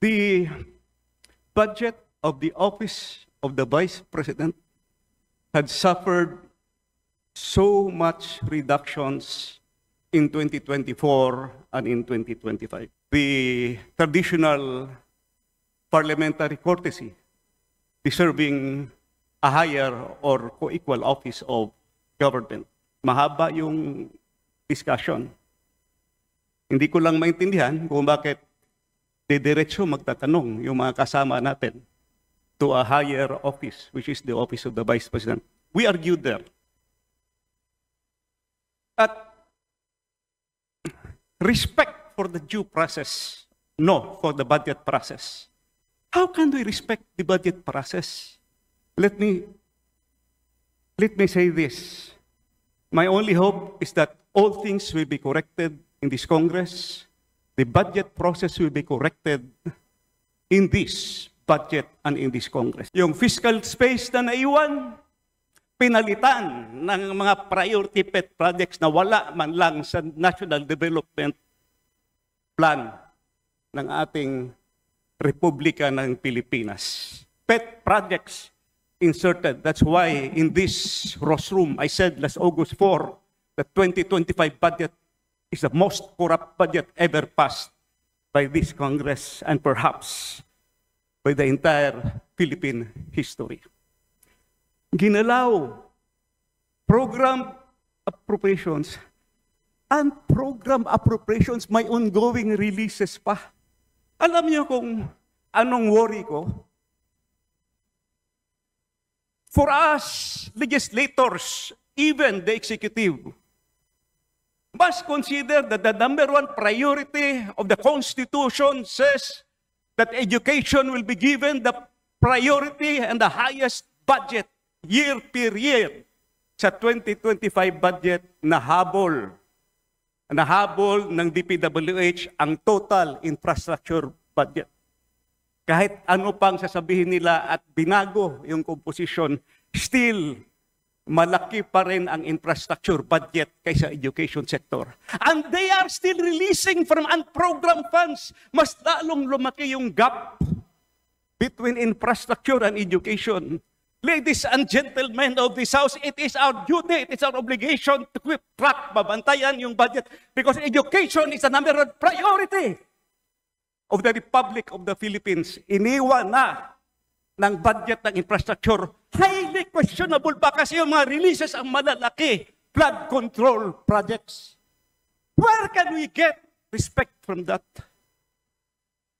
The budget of the office of the Vice President had suffered so much reductions in 2024 and in 2025. The traditional parliamentary courtesy deserving a higher or co-equal office of government. Mahaba yung discussion. Hindi ko lang maintindihan kung bakit diretso magtatanong yung mga kasama natin to a higher office, which is the office of the Vice President. We argued there. At respect for the due process, no for the budget process. How can we respect the budget process? Let me say this. My only hope is that all things will be corrected in this Congress. The budget process will be corrected in this budget and in this Congress. Yung fiscal space na naiwan, pinalitan ng mga priority pet projects na wala man lang sa National Development Plan ng ating Republika ng Pilipinas. Pet projects inserted. That's why in this rostrum, I said last August 4, the 2025 budget is the most corrupt budget ever passed by this Congress and perhaps by the entire Philippine history. Ginalaw, program appropriations, and program appropriations may ongoing releases pa. Alam niyo kung anong worry ko? For us, legislators, even the executive, must consider that the number one priority of the Constitution says that education will be given the priority and the highest budget year per year. Sa 2025 budget, nahabol ng DPWH ang total infrastructure budget. Kahit ano pang sasabihin nila at binago yung composition, still malaki pa rin ang infrastructure budget kaysa education sector. And they are still releasing from unprogrammed funds. Mas lalong lumaki yung gap between infrastructure and education. Ladies and gentlemen of this House, it is our duty, it is our obligation to keep track, mabantayan yung budget because education is the number one priority of the Republic of the Philippines. Iniwan na ng budget ng infrastructure. Highly questionable pa kasi yung mga releases ang malalaki. Flood control projects. Where can we get respect from that?